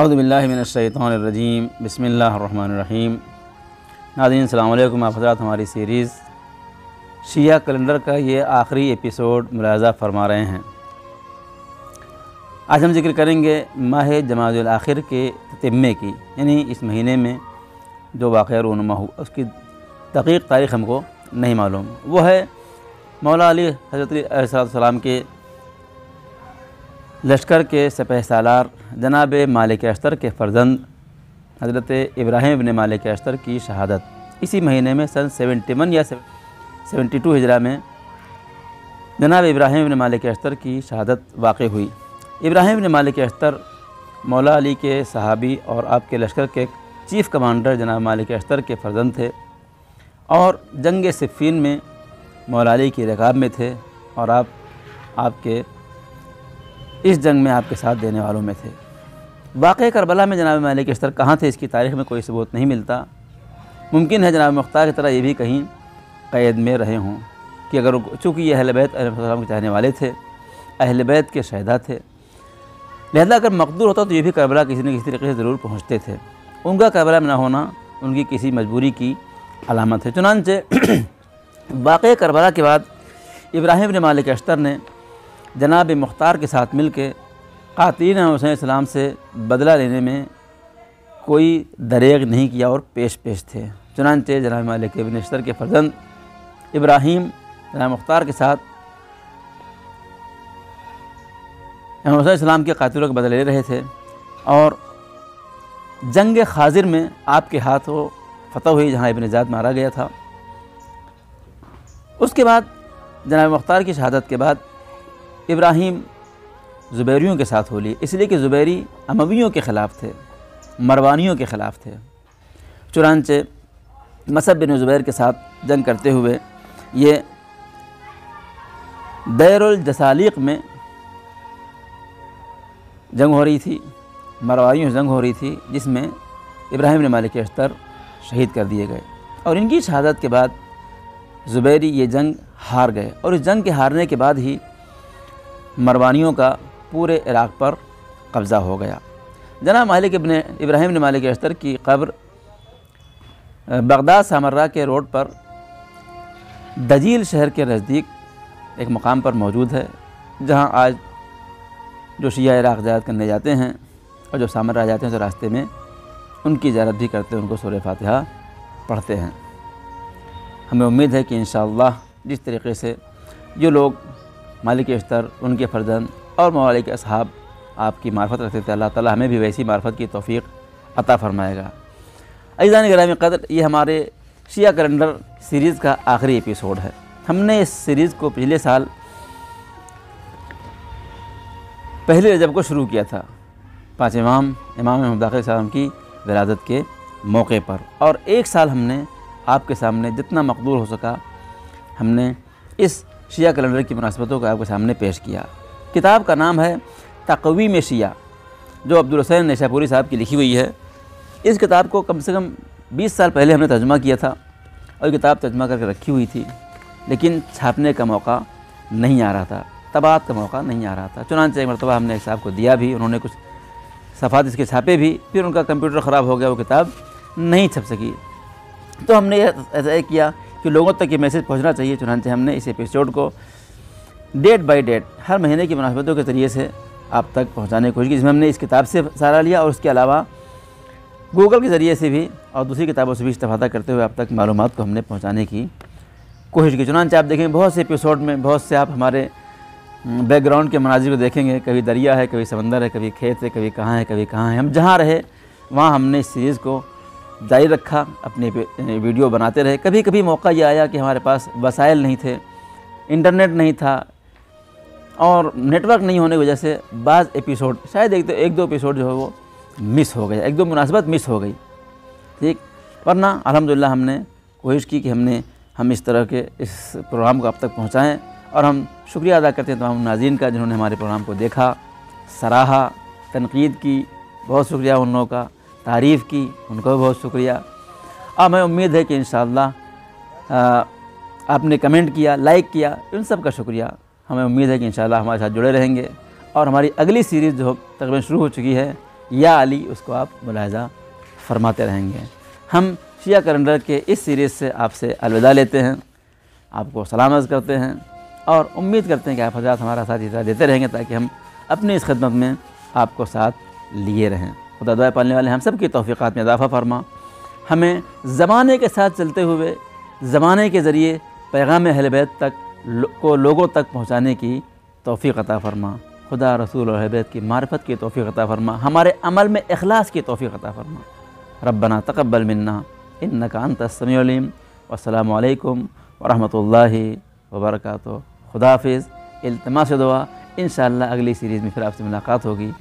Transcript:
औज़ु बिल्लाहि मिनश्शैतानिर्रजीम बिस्मिल्लाहिर्रहमानिर्रहीम। नाज़रीन अस्सलामु अलैकुम। आप हज़रात हमारी सीरीज़ शिया कैलेंडर का ये आखिरी एपिसोड मुलाज़ा फरमा रहे हैं। आज हम जिक्र करेंगे माह जमादुल आखिर के ततिम्मे की, यानी इस महीने में जो वाक़या रूनुमा हुआ उसकी दक़ीक़ तारीख़ हमको नहीं मालूम। वो है मौला अली हज़रत अलैहिस्सलाम के लश्कर के सिपह सालार जनाब मालिक अश्तर के फ़र्जंद हज़रत इब्राहीम इब्न मालिक अश्तर की शहादत इसी महीने में सन 71 या 72 हिजरा में जनाब इब्राहीम इब्न मालिक अश्तर की शहादत वाक़ हुई। इब्राहीम इब्न मालिक अश्तर मौला अली के सहाबी और आपके लश्कर के चीफ़ कमांडर जनाब मालिक अश्तर के फ़र्जंद थे और जंग सिफ़ीन में मौला अली की रकाब में थे और आपके इस जंग में आपके साथ देने वालों में थे। वाक़े करबला में जनाब मालिक अश्तर कहाँ थे, इसकी तारीख़ में कोई सबूत नहीं मिलता। मुमकिन है जनाब मुख्तार की तरह ये भी कहीं क़ैद में रहे हों कि अगर चूँकि ये अहले बैत अलैहिस्सलाम के चाहने वाले थे, अहले बैत के शहदा थे, लिहाजा अगर मक़दूर होता तो ये भी करबला किसी न किसी तरीके से ज़रूर पहुँचते थे। उनका करबला में ना होना उनकी किसी मजबूरी की अलामत है। चुनांचे वाक़े करबला के बाद इब्राहीम इब्न मालिक अश्तर ने जनाब मुख्तार के साथ मिल के क़ातिलीन हुसैन इस्लाम से बदला लेने में कोई दरेग नहीं किया और पेश थे। चुनांचे जनाब मालिक इब्न अश्तर के फ़र्जंद इब्राहीम जनाब मुख्तार के साथ हुसैन इस्लाम के क़ातिलों के बदले ले रहे थे और जंग खाजिर में आपके हाथों फ़तह हुई, जहाँ इब्न ज़ाद मारा गया था। उसके बाद जनाब मुख्तार की शहादत के बाद इब्राहीम ज़ुबैरियों के साथ हो लिए, इसलिए कि ज़ुबैरी अमवियों के ख़िलाफ़ थे, मरवानियों के ख़िलाफ़ थे। चुनांचे मसअब बिन ज़ुबैर के साथ जंग करते हुए ये दैरुल जसालीक़ में जंग हो रही थी, मरवानियों से जंग हो रही थी, जिसमें इब्राहीम इब्न मालिक अश्तर शहीद कर दिए गए और इनकी शहादत के बाद ज़ुबैरी ये जंग हार गए और इस जंग के हारने के बाद ही मरवानियों का पूरे इराक़ पर कब्ज़ा हो गया। जनाब मालिक इब्राहीम इब्न मालिक अश्तर की कब्र बगदाद सामर्रा के रोड पर दजील शहर के नज़दीक एक मकाम पर मौजूद है, जहां आज जो शिया इराक़ ज़ियारत करने जाते हैं और जो सामर्रा जाते हैं तो रास्ते में उनकी ज़ियारत भी करते हैं, उनको सूरह फातिहा पढ़ते हैं। हमें उम्मीद है कि इंशाअल्लाह जिस तरीक़े से जो लोग मालिक अश्तर, उनके फ़र्जंद और मौला के असहाब आपकी मार्फत रखते थे, अल्लाह ताला हमें भी वैसी मार्फत की तौफ़ीक़ अता फ़रमाएगा। अज़ीज़ान गिरामी क़द्र, ये हमारे शिया कैलेंडर सीरीज़ का आखिरी एपिसोड है। हमने इस सीरीज़ को पिछले साल पहले रजब को शुरू किया था, 5 इमाम महमूद बाक़र सलाम की विलादत के मौके पर, और एक साल हमने आपके सामने जितना मक़दूर हो सका हमने इस शिया कैलेंडर की मुनासिबतों को आपके सामने पेश किया। किताब का नाम है तक़वीम शिया, जो अब्दुल हुसैन नेशापुरी साहब की लिखी हुई है। इस किताब को कम से कम 20 साल पहले हमने तर्जुमा किया था और किताब तर्जुमा करके रखी हुई थी, लेकिन छापने का मौका नहीं आ रहा था, तबात का मौका नहीं आ रहा था। चुनांचे एक मरतबा हमने साहब को दिया भी, उन्होंने कुछ सफ़ात इसके छापे भी, फिर उनका कंप्यूटर ख़राब हो गया, वो किताब नहीं छप सकी। तो हमने ऐसा किया कि लोगों तक ये मैसेज पहुंचना चाहिए। चुनांचे हमने इस एपिसोड को डेट बाय डेट हर महीने की मुनासिबतों के ज़रिए से आप तक पहुंचाने की कोशिश की, जिसमें हमने इस किताब से सहारा लिया और उसके अलावा गूगल के ज़रिए से भी और दूसरी किताबों से भी इस्तेफ़ादा करते हुए आप तक मालूमात को हमने पहुंचाने की कोशिश की। चुनांचे आप देखेंगे बहुत से एपिसोड में बहुत से आप हमारे बैकग्राउंड के मनाजिर को देखेंगे, कभी दरिया है, कभी समंदर है, कभी खेत है, कभी कहाँ है, कभी कहाँ है। हम जहाँ रहे वहाँ हमने इस सीरीज़ को जारी रखा, अपने वीडियो बनाते रहे। कभी कभी मौका ये आया कि हमारे पास वसाइल नहीं थे, इंटरनेट नहीं था और नेटवर्क नहीं होने की वजह से बाज़ एपिसोड शायद एक दो एपिसोड जो है वो मिस हो गया, एक दो मुनासिबत मिस हो गई, ठीक। वरना अल्हम्दुलिल्लाह हमने कोशिश की कि हम इस तरह के इस प्रोग्राम को आप तक पहुँचाएँ और हम शुक्रिया अदा करते हैं तमाम नाज़रीन का जिन्होंने हमारे प्रोग्राम को देखा, सराहा, तनकीद की, बहुत शुक्रिया उन लोगों का, तारीफ़ की, उनको भी बहुत शुक्रिया। हमें उम्मीद है कि इंशाअल्लाह आपने कमेंट किया, लाइक किया, इन सब का शुक्रिया। हमें उम्मीद है कि इंशाअल्लाह हमारे साथ जुड़े रहेंगे और हमारी अगली सीरीज़ जो तकरीबन शुरू हो चुकी है या अली उसको आप मुलाहिज़ा फरमाते रहेंगे। हम शिया कैलेंडर के इस सीरीज़ से आपसे अलविदा लेते हैं, आपको सलाम अर्ज़ करते हैं और उम्मीद करते हैं कि आप हज़रात हमारा साथ इस तरह देते रहेंगे ताकि हम अपनी इस खिदमत में आपको साथ लिए रहें। खुदा दुआ पालने वाले हम सब की तौफ़ीक़ात में इज़ाफ़ा फरमा, हमें ज़माने के साथ चलते हुए ज़माने के ज़रिए पैगाम अहले बैत तक को लोगों तक पहुँचाने की तौफ़ीक़ अता फरमा। खुदा रसूल और अहले बैत की मारिफत की तौफ़ीक़ अता फरमा, हमारे अमल में इखलास की तौफ़ीक़ अता फरमा। रब्बना तक़ब्बल मिन्ना इन्नका अंतस समीउल अलीम। वस्सलामु अलैकुम वरहमतुल्लाहि वबरकातुहू। खुदा हाफ़िज़। इल्तिमास दुआ, इंशाअल्लाह अगली सीरीज़ में फिर आपसे मुलाकात होगी।